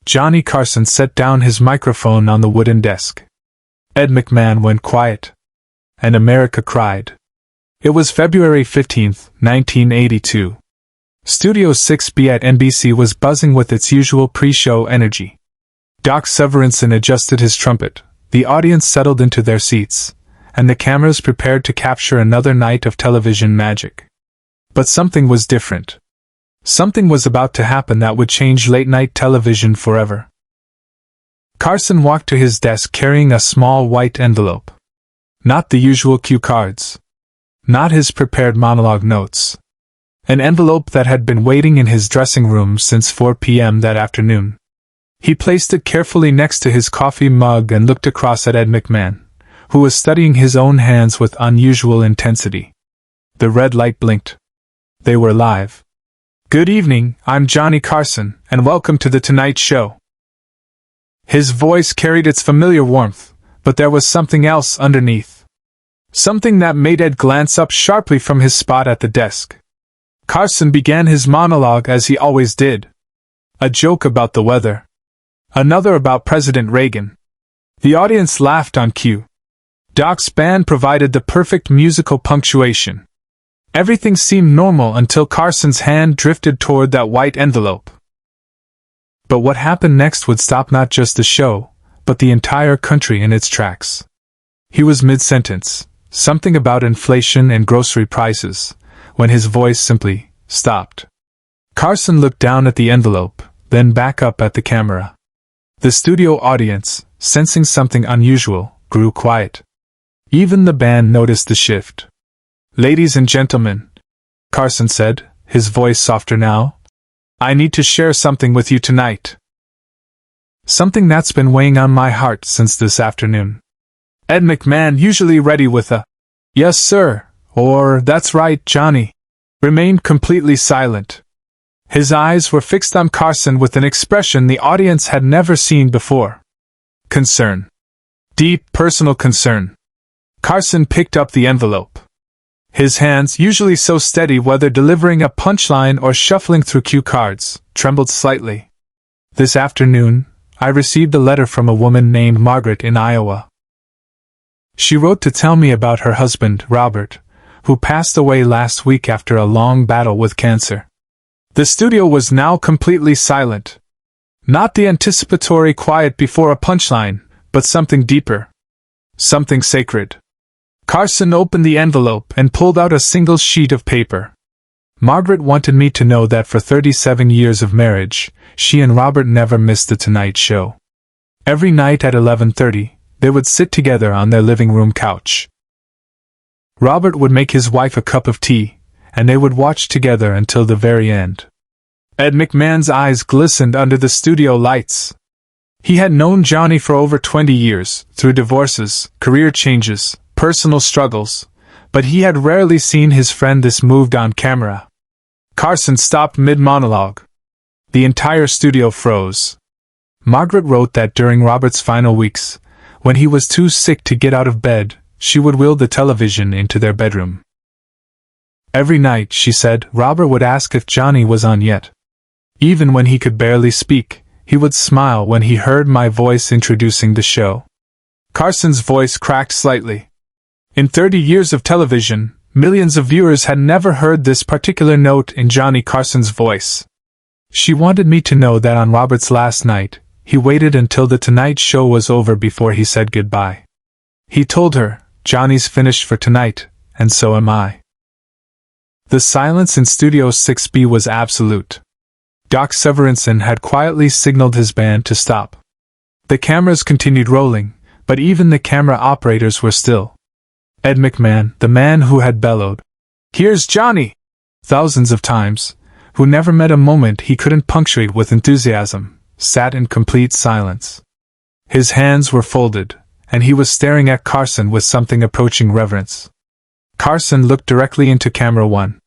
Johnny Carson set down his microphone on the wooden desk. Ed McMahon went quiet. And America cried. It was February 15, 1982. Studio 6B at NBC was buzzing with its usual pre-show energy. Doc Severinsen adjusted his trumpet, the audience settled into their seats, and the cameras prepared to capture another night of television magic. But something was different. Something was about to happen that would change late-night television forever. Carson walked to his desk carrying a small white envelope. Not the usual cue cards. Not his prepared monologue notes. An envelope that had been waiting in his dressing room since 4 p.m. that afternoon. He placed it carefully next to his coffee mug and looked across at Ed McMahon, who was studying his own hands with unusual intensity. The red light blinked. They were live. "Good evening, I'm Johnny Carson, and welcome to The Tonight Show." His voice carried its familiar warmth, but there was something else underneath. Something that made Ed glance up sharply from his spot at the desk. Carson began his monologue as he always did. A joke about the weather. Another about President Reagan. The audience laughed on cue. Doc's band provided the perfect musical punctuation. Everything seemed normal until Carson's hand drifted toward that white envelope. But what happened next would stop not just the show, but the entire country in its tracks. He was mid-sentence, something about inflation and grocery prices, when his voice simply stopped. Carson looked down at the envelope, then back up at the camera. The studio audience, sensing something unusual, grew quiet. Even the band noticed the shift. "Ladies and gentlemen," Carson said, his voice softer now, "I need to share something with you tonight. Something that's been weighing on my heart since this afternoon." Ed McMahon, usually ready with a "Yes, sir," or "That's right, Johnny," remained completely silent. His eyes were fixed on Carson with an expression the audience had never seen before. Concern. Deep, personal concern. Carson picked up the envelope. His hands, usually so steady whether delivering a punchline or shuffling through cue cards, trembled slightly. "This afternoon, I received a letter from a woman named Margaret in Iowa. She wrote to tell me about her husband, Robert, who passed away last week after a long battle with cancer." The studio was now completely silent. Not the anticipatory quiet before a punchline, but something deeper. Something sacred. Carson opened the envelope and pulled out a single sheet of paper. "Margaret wanted me to know that for 37 years of marriage, she and Robert never missed The Tonight Show. Every night at 11:30, they would sit together on their living room couch. Robert would make his wife a cup of tea, and they would watch together until the very end." Ed McMahon's eyes glistened under the studio lights. He had known Johnny for over 20 years, through divorces, career changes, personal struggles, but he had rarely seen his friend this moved on camera. Carson stopped mid-monologue. The entire studio froze. Margaret wrote that during Robert's final weeks, when he was too sick to get out of bed, she would wheel the television into their bedroom. Every night, she said, Robert would ask if Johnny was on yet. Even when he could barely speak, he would smile when he heard my voice introducing the show. Carson's voice cracked slightly. In 30 years of television, millions of viewers had never heard this particular note in Johnny Carson's voice. She wanted me to know that on Robert's last night, he waited until The Tonight Show was over before he said goodbye. He told her, "Johnny's finished for tonight, and so am I." The silence in Studio 6B was absolute. Doc Severinsen had quietly signaled his band to stop. The cameras continued rolling, but even the camera operators were still. Ed McMahon, the man who had bellowed, "Here's Johnny!" thousands of times, who never met a moment he couldn't punctuate with enthusiasm, sat in complete silence. His hands were folded, and he was staring at Carson with something approaching reverence. Carson looked directly into camera one.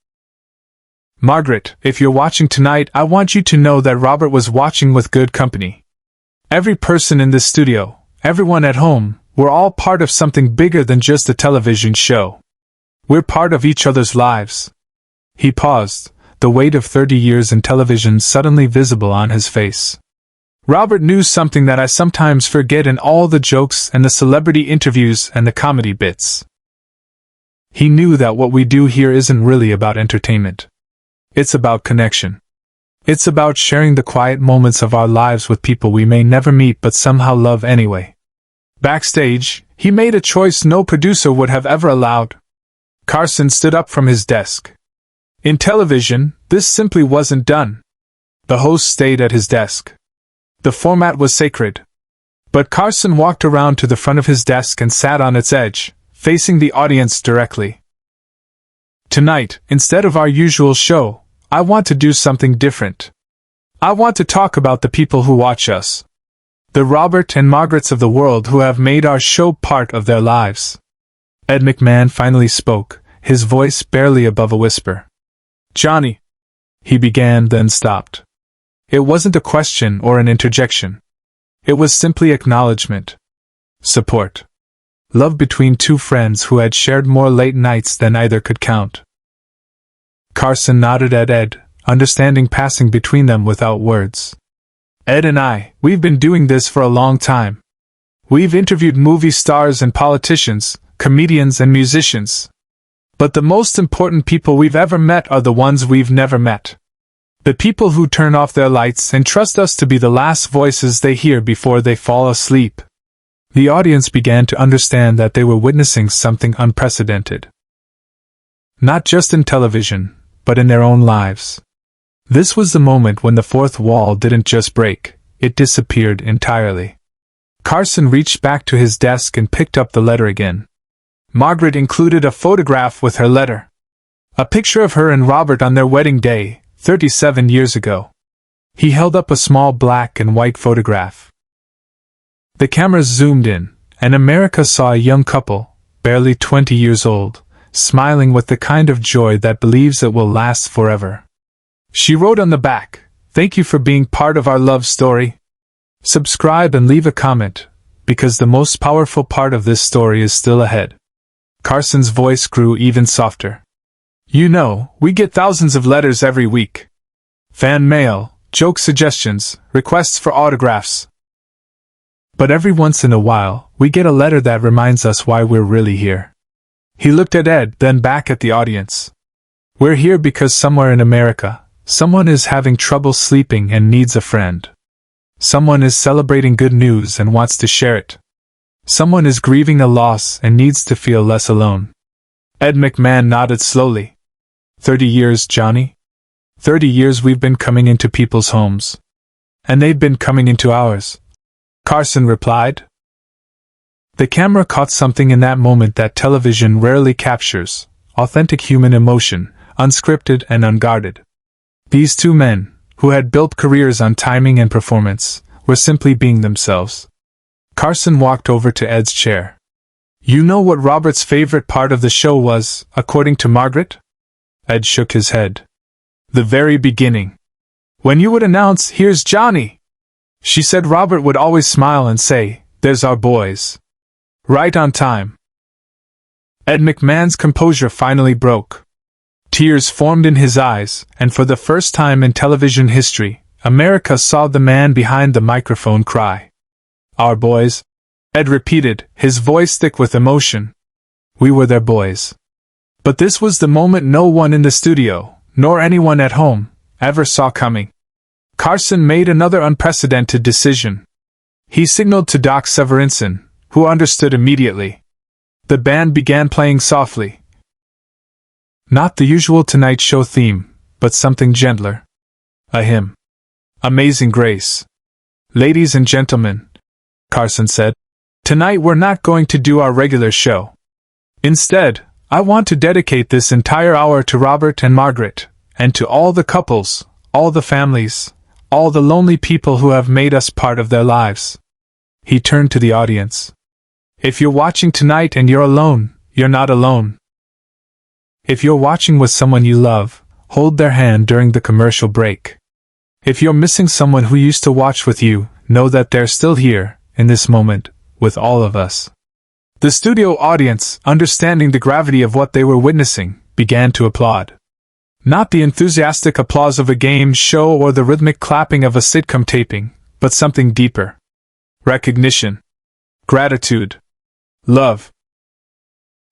"Margaret, if you're watching tonight, I want you to know that Robert was watching with good company. Every person in this studio, everyone at home, we're all part of something bigger than just a television show. We're part of each other's lives." He paused, the weight of 30 years in television suddenly visible on his face. Robert knew something that I sometimes forget in all the jokes and the celebrity interviews and the comedy bits. He knew that what we do here isn't really about entertainment. It's about connection. It's about sharing the quiet moments of our lives with people we may never meet but somehow love anyway. Backstage, he made a choice no producer would have ever allowed. Carson stood up from his desk. In television, this simply wasn't done. The host stayed at his desk. The format was sacred. But Carson walked around to the front of his desk and sat on its edge, facing the audience directly. Tonight, instead of our usual show, I want to do something different. I want to talk about the people who watch us. The Robert and Margarets of the world who have made our show part of their lives. Ed McMahon finally spoke, his voice barely above a whisper. Johnny, he began, then stopped. It wasn't a question or an interjection. It was simply acknowledgement. Support. Love between two friends who had shared more late nights than either could count. Carson nodded at Ed, understanding passing between them without words. Ed and I, we've been doing this for a long time. We've interviewed movie stars and politicians, comedians and musicians. But the most important people we've ever met are the ones we've never met. The people who turn off their lights and trust us to be the last voices they hear before they fall asleep. The audience began to understand that they were witnessing something unprecedented. Not just in television, but in their own lives. This was the moment when the fourth wall didn't just break, it disappeared entirely. Carson reached back to his desk and picked up the letter again. Margaret included a photograph with her letter. A picture of her and Robert on their wedding day, 37 years ago. He held up a small black and white photograph. The cameras zoomed in, and America saw a young couple, barely 20 years old, smiling with the kind of joy that believes it will last forever. She wrote on the back, "Thank you for being part of our love story. Subscribe and leave a comment, because the most powerful part of this story is still ahead." Carson's voice grew even softer. You know, we get thousands of letters every week. Fan mail, joke suggestions, requests for autographs. But every once in a while, we get a letter that reminds us why we're really here. He looked at Ed, then back at the audience. We're here because somewhere in America, someone is having trouble sleeping and needs a friend. Someone is celebrating good news and wants to share it. Someone is grieving a loss and needs to feel less alone. Ed McMahon nodded slowly. 30 years, Johnny? 30 years we've been coming into people's homes. And they've been coming into ours. Carson replied. The camera caught something in that moment that television rarely captures: authentic human emotion, unscripted and unguarded. These two men, who had built careers on timing and performance, were simply being themselves. Carson walked over to Ed's chair. You know what Robert's favorite part of the show was, according to Margaret? Ed shook his head. The very beginning. When you would announce, "Here's Johnny," she said Robert would always smile and say, "There's our boys." Right on time. Ed McMahon's composure finally broke. Tears formed in his eyes, and for the first time in television history, America saw the man behind the microphone cry. Our boys, Ed repeated, his voice thick with emotion. We were their boys. But this was the moment no one in the studio, nor anyone at home, ever saw coming. Carson made another unprecedented decision. He signaled to Doc Severinsen, who understood immediately. The band began playing softly. Not the usual Tonight Show theme, but something gentler. A hymn. Amazing Grace. Ladies and gentlemen, Carson said, tonight we're not going to do our regular show. Instead, I want to dedicate this entire hour to Robert and Margaret, and to all the couples, all the families, all the lonely people who have made us part of their lives. He turned to the audience. If you're watching tonight and you're alone, you're not alone. If you're watching with someone you love, hold their hand during the commercial break. If you're missing someone who used to watch with you, know that they're still here, in this moment, with all of us. The studio audience, understanding the gravity of what they were witnessing, began to applaud. Not the enthusiastic applause of a game show or the rhythmic clapping of a sitcom taping, but something deeper. Recognition. Gratitude. Love.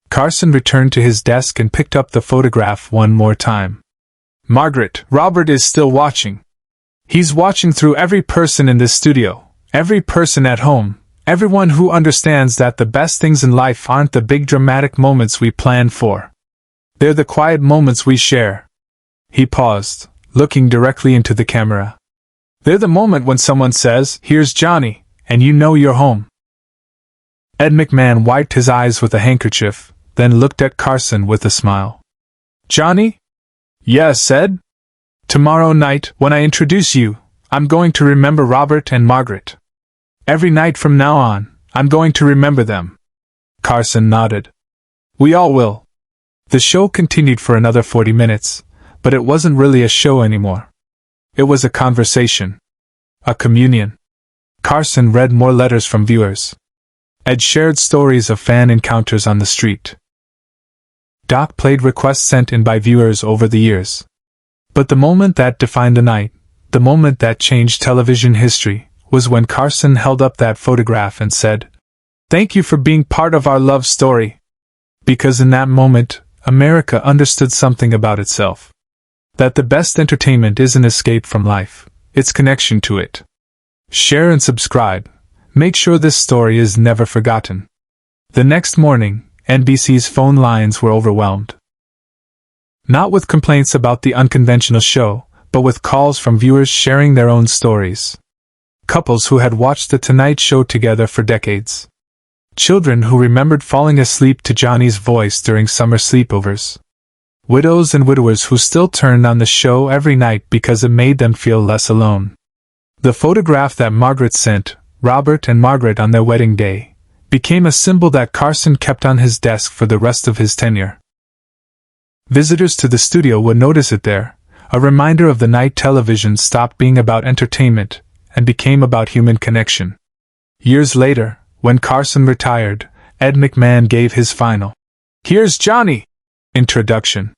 Carson returned to his desk and picked up the photograph one more time. Margaret, Robert is still watching. He's watching through every person in this studio, every person at home, everyone who understands that the best things in life aren't the big dramatic moments we plan for. They're the quiet moments we share. He paused, looking directly into the camera. They're the moment when someone says, "Here's Johnny," and you know you're home. Ed McMahon wiped his eyes with a handkerchief, then looked at Carson with a smile. Johnny? Yes, Ed? Tomorrow night, when I introduce you, I'm going to remember Robert and Margaret. Every night from now on, I'm going to remember them. Carson nodded. We all will. The show continued for another 40 minutes, but it wasn't really a show anymore. It was a conversation. A communion. Carson read more letters from viewers. Ed shared stories of fan encounters on the street. Doc played requests sent in by viewers over the years. But the moment that defined the night, the moment that changed television history, was when Carson held up that photograph and said, "Thank you for being part of our love story." Because in that moment, America understood something about itself. That the best entertainment isn't escape from life, it's connection to it. Share and subscribe. Make sure this story is never forgotten. The next morning, NBC's phone lines were overwhelmed. Not with complaints about the unconventional show, but with calls from viewers sharing their own stories. Couples who had watched The Tonight Show together for decades. Children who remembered falling asleep to Johnny's voice during summer sleepovers. Widows and widowers who still turned on the show every night because it made them feel less alone. The photograph that Margaret sent, Robert and Margaret on their wedding day, became a symbol that Carson kept on his desk for the rest of his tenure. Visitors to the studio would notice it there, a reminder of the night television stopped being about entertainment and became about human connection. Years later, when Carson retired, Ed McMahon gave his final, "Here's Johnny," introduction.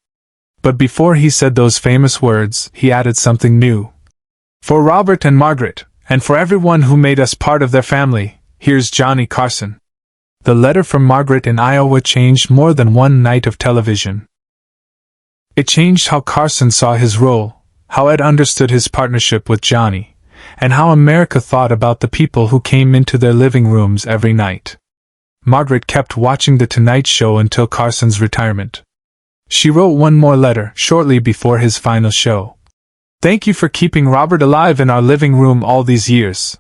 But before he said those famous words, he added something new. For Robert and Margaret, and for everyone who made us part of their family, here's Johnny Carson. The letter from Margaret in Iowa changed more than one night of television. It changed how Carson saw his role, how Ed understood his partnership with Johnny, and how America thought about the people who came into their living rooms every night. Margaret kept watching The Tonight Show until Carson's retirement. She wrote one more letter shortly before his final show. "Thank you for keeping Robert alive in our living room all these years.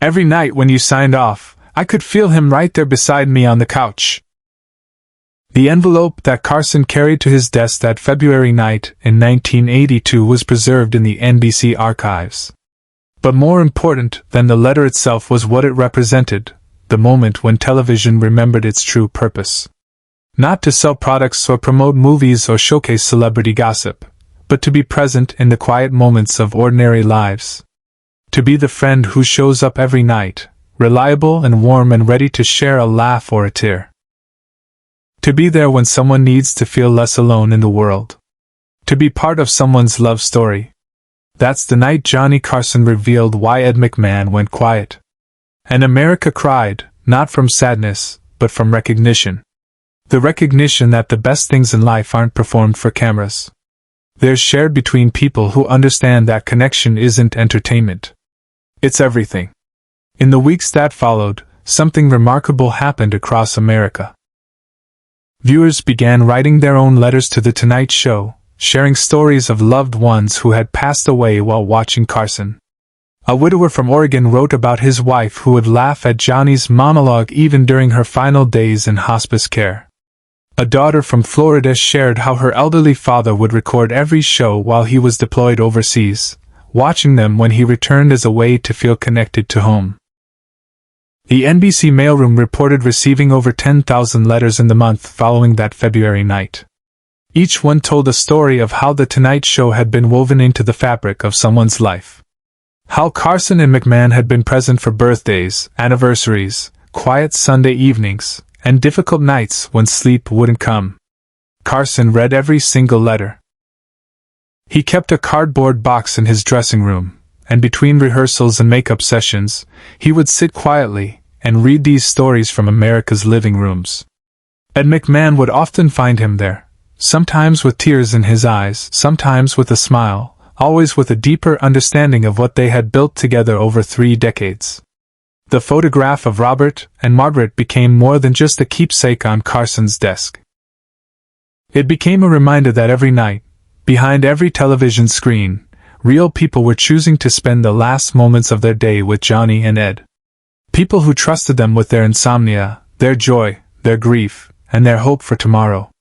Every night when you signed off, I could feel him right there beside me on the couch." The envelope that Carson carried to his desk that February night in 1982 was preserved in the NBC archives. But more important than the letter itself was what it represented, the moment when television remembered its true purpose. Not to sell products or promote movies or showcase celebrity gossip, but to be present in the quiet moments of ordinary lives. To be the friend who shows up every night, reliable and warm and ready to share a laugh or a tear. To be there when someone needs to feel less alone in the world. To be part of someone's love story. That's the night Johnny Carson revealed why Ed McMahon went quiet. And America cried, not from sadness, but from recognition. The recognition that the best things in life aren't performed for cameras. They're shared between people who understand that connection isn't entertainment. It's everything. In the weeks that followed, something remarkable happened across America. Viewers began writing their own letters to The Tonight Show, sharing stories of loved ones who had passed away while watching Carson. A widower from Oregon wrote about his wife who would laugh at Johnny's monologue even during her final days in hospice care. A daughter from Florida shared how her elderly father would record every show while he was deployed overseas, watching them when he returned as a way to feel connected to home. The NBC mailroom reported receiving over 10,000 letters in the month following that February night. Each one told a story of how The Tonight Show had been woven into the fabric of someone's life. How Carson and McMahon had been present for birthdays, anniversaries, quiet Sunday evenings, and difficult nights when sleep wouldn't come. Carson read every single letter. He kept a cardboard box in his dressing room, and between rehearsals and makeup sessions, he would sit quietly and read these stories from America's living rooms. Ed McMahon would often find him there, sometimes with tears in his eyes, sometimes with a smile, always with a deeper understanding of what they had built together over 3 decades. The photograph of Robert and Margaret became more than just a keepsake on Carson's desk. It became a reminder that every night, behind every television screen, real people were choosing to spend the last moments of their day with Johnny and Ed. People who trusted them with their insomnia, their joy, their grief, and their hope for tomorrow.